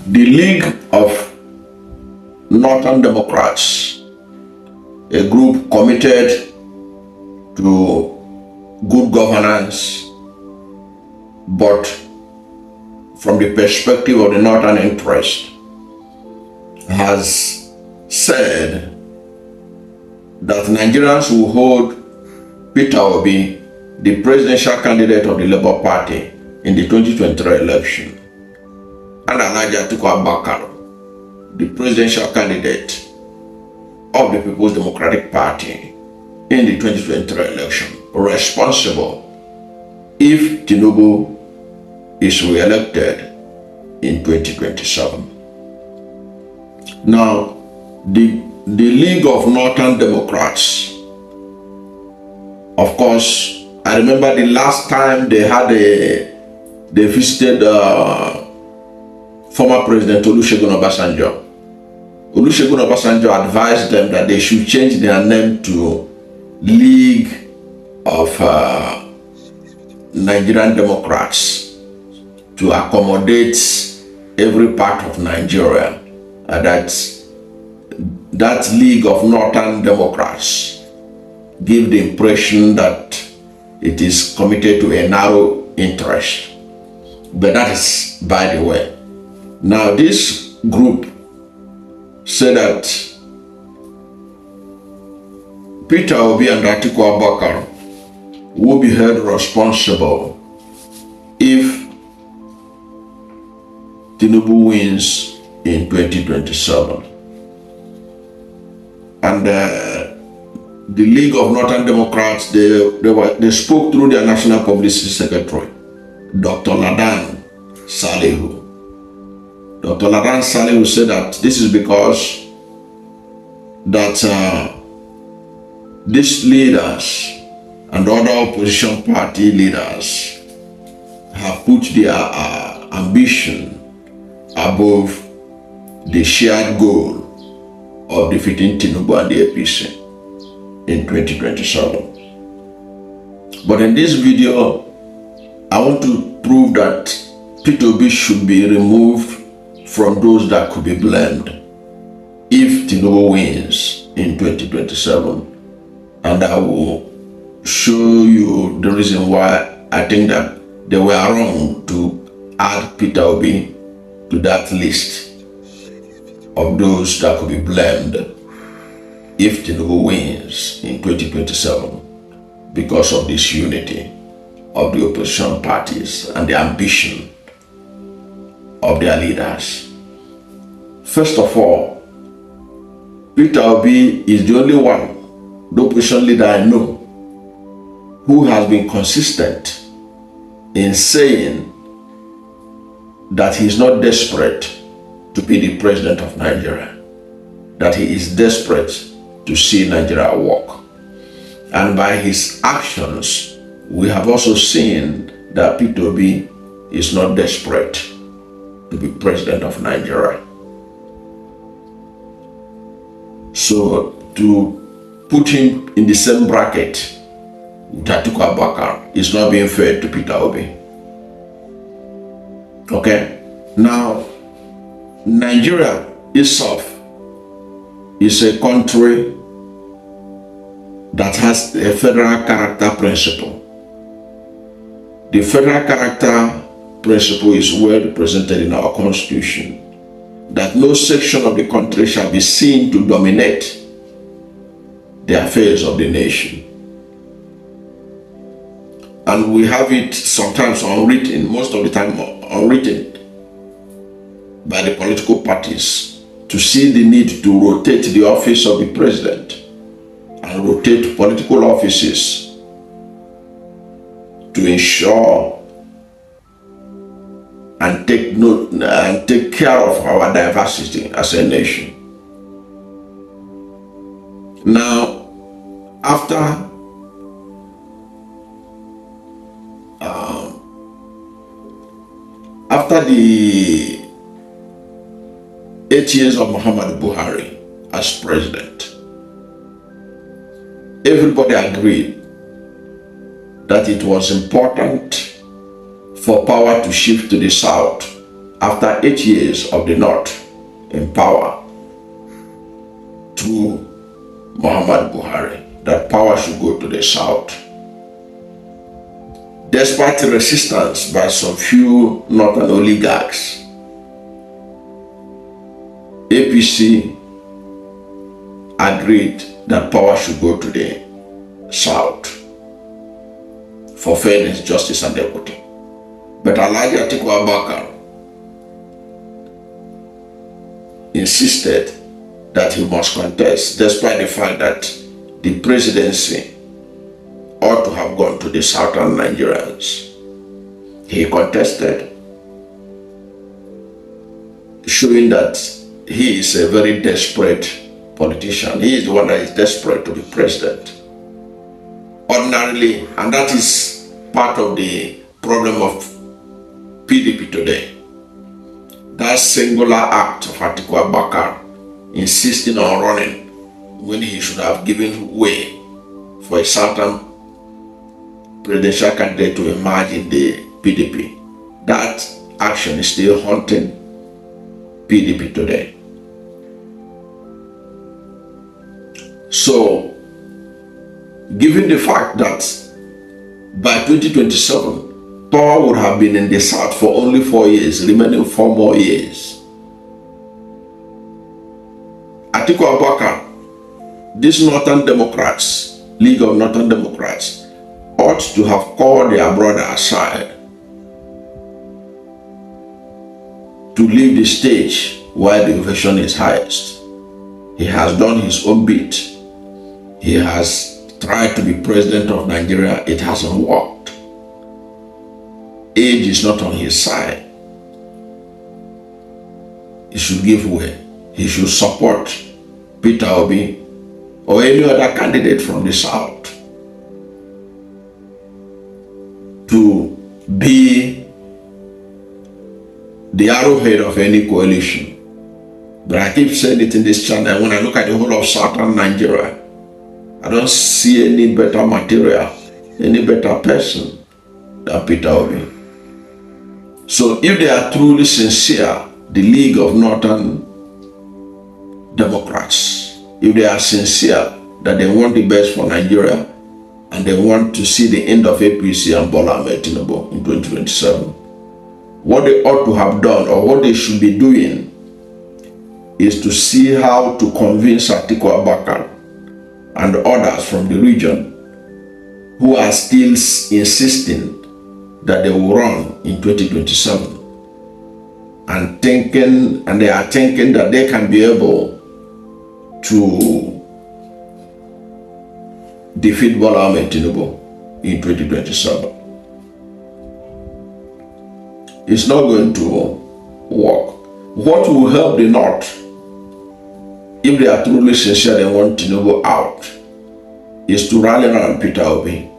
The League of Northern Democrats, a group committed to good governance, but from the perspective of the Northern interest, has said that Nigerians will hold Peter Obi, the presidential candidate of the Labour Party in the 2023 election, and Atiku, the presidential candidate of the People's Democratic Party in the 2023 election, responsible if Tinubu is re-elected in 2027. Now, the League of Northern Democrats, of course, I remember the last time they visited former President Olusegun Obasanjo. Olusegun Obasanjo advised them that they should change their name to League of Nigerian Democrats to accommodate every part of Nigeria. That League of Northern Democrats give the impression that it is committed to a narrow interest. But that is by the way. Now this group said that Peter Obi and Atiku Abubakar will be held responsible if Tinubu wins in 2027. And the League of Northern Democrats, they spoke through their National Publicity Secretary, Dr. Ladan Salihu. Dr. Ladan Salihu said that this is because that these leaders and other opposition party leaders have put their ambition above the shared goal of defeating Tinubu and the APC in 2027. But in this video, I want to prove that Peter Obi should be removed from those that could be blamed if Tinubu wins in 2027. And I will show you the reason why I think that they were wrong to add Peter Obi to that list of those that could be blamed if Tinubu wins in 2027 because of this unity of the opposition parties and the ambition of their leaders. First of all, Peter Obi is the only one, the opposition leader I know, who has been consistent in saying that he is not desperate to be the president of Nigeria, that he is desperate to see Nigeria work. And by his actions, we have also seen that Peter Obi is not desperate to be president of Nigeria. So to put him in the same bracket with Atiku Abubakar is not being fair to Peter Obi. Okay? Now, Nigeria itself is a country that has a federal character principle. The federal character principle is well represented in our constitution, that no section of the country shall be seen to dominate the affairs of the nation. And we have it sometimes unwritten, most of the time unwritten, by the political parties to see the need to rotate the office of the president and rotate political offices to ensure and take care of our diversity as a nation. Now, after the 8 years of Muhammad Buhari as president, everybody agreed that it was important for power to shift to the south after 8 years of the North in power through Muhammad Buhari, that power should go to the South. Despite the resistance by some few Northern oligarchs, APC agreed that power should go to the South for fairness, justice, and equity. But Alhaji Atiku Abubakar insisted that he must contest, despite the fact that the presidency ought to have gone to the southern Nigerians. He contested, showing that he is a very desperate politician. He is the one that is desperate to be president. Ordinarily, and that is part of the problem of PDP today. That singular act of Atiku Abubakar insisting on running when he should have given way for a certain presidential candidate to emerge in the PDP. That action is still haunting PDP today. So, given the fact that by 2027, power would have been in the South for only 4 years, remaining 4 more years, Atiku Abubakar, these Northern Democrats, League of Northern Democrats, ought to have called their brother aside to leave the stage while the ovation is highest. He has done his own bit. He has tried to be president of Nigeria. It hasn't worked. Age is not on his side. He should give way. He should support Peter Obi or any other candidate from the South to be the arrowhead of any coalition. But I keep saying it in this channel, when I look at the whole of southern Nigeria, I don't see any better material, any better person than Peter Obi. So if they are truly sincere, the League of Northern Democrats, if they are sincere that they want the best for Nigeria and they want to see the end of APC and Bola Ahmed Tinubu in 2027, what they ought to have done or what they should be doing is to see how to convince Atiku Abubakar and others from the region who are still insisting that they will run in 2027 and they are thinking that they can be able to defeat Bola Ahmed Tinubu in 2027. It's not going to work. What will help the North, if they are truly sincere and want Tinubu out, is to rally around Peter Obi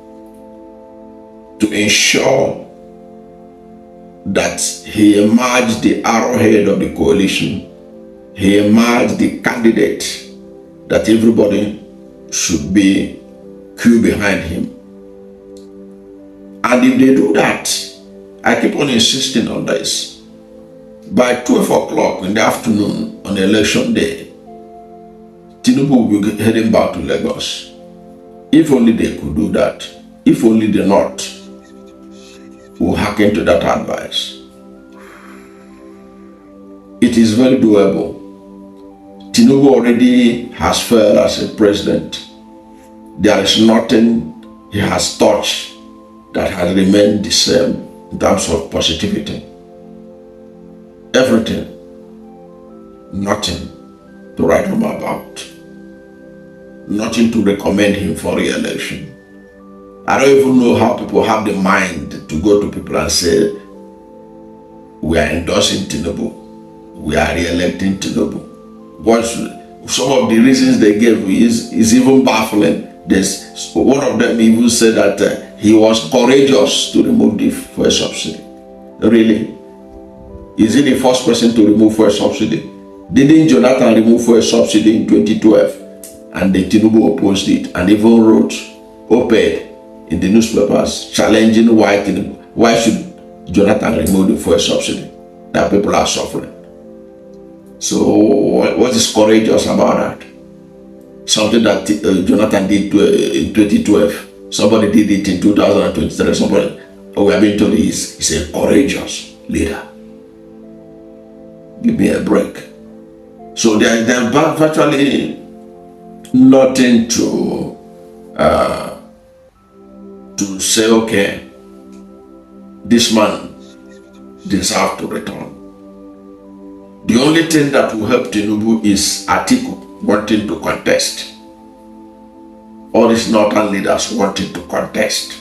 to ensure that he emerged the arrowhead of the coalition. He emerged the candidate that everybody should be queue behind him. And if they do that, I keep on insisting on this, by 12 o'clock in the afternoon on election day, Tinubu will be heading back to Lagos. If only they could do that. If only the North will hearken to that advice. It is very doable. Tinubu already has failed as a president. There is nothing he has touched that has remained the same in terms of positivity. Everything, nothing to write home about. Nothing to recommend him for re-election. I don't even know how people have the mind to go to people and say, we are endorsing Tinubu, we are re-electing Tinubu. Some of the reasons they gave is even baffling. One of them even said that he was courageous to remove the fuel subsidy. Really? Is he the first person to remove fuel subsidy? Didn't Jonathan remove fuel subsidy in 2012? And the Tinubu opposed it and even wrote op-ed in the newspapers challenging why should Jonathan remove the fuel subsidy. that people are suffering. So what is courageous about that? Something that Jonathan did in 2012. Somebody did it in 2023. Somebody, we have been told he's a courageous leader. Give me a break. So there's virtually nothing to say, okay, this man deserves to return. The only thing that will help Tinubu is Atiku wanting to contest. All these northern leaders wanting to contest.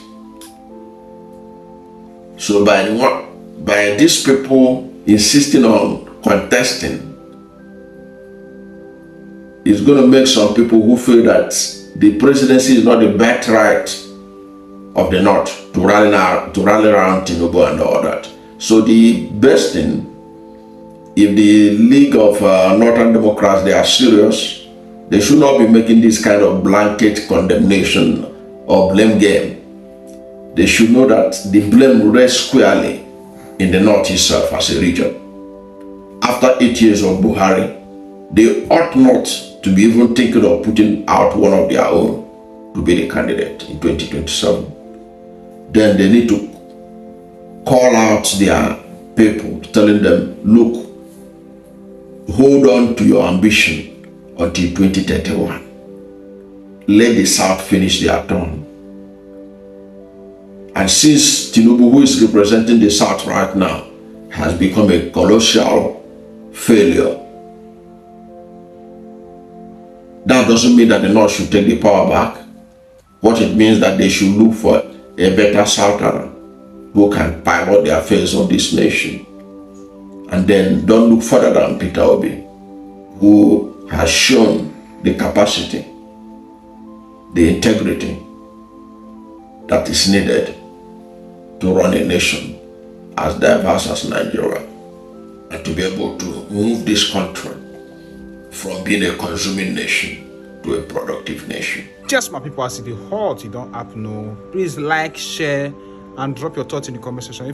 So by these people insisting on contesting, it's going to make some people who feel that the presidency is not the birthright of the North to rally around Tinubu and all that. So the best thing, if the League of Northern Democrats, they are serious, they should not be making this kind of blanket condemnation or blame game. They should know that the blame rests squarely in the North itself as a region. After 8 years of Buhari, they ought not to be even thinking of putting out one of their own to be the candidate in 2027. Then they need to call out their people, telling them, look, hold on to your ambition until 2031. Let the South finish their term. And since Tinubu, who is representing the South right now, has become a colossal failure, that doesn't mean that the North should take the power back. What it means that they should look for a better Southerner who can pilot the affairs of this nation. And then don't look further than Peter Obi, who has shown the capacity, the integrity that is needed to run a nation as diverse as Nigeria, and to be able to move this country from being a consuming nation to a productive nation. Just my people, as it is hot, you don't have no. Please like, share, and drop your thoughts in the comment section.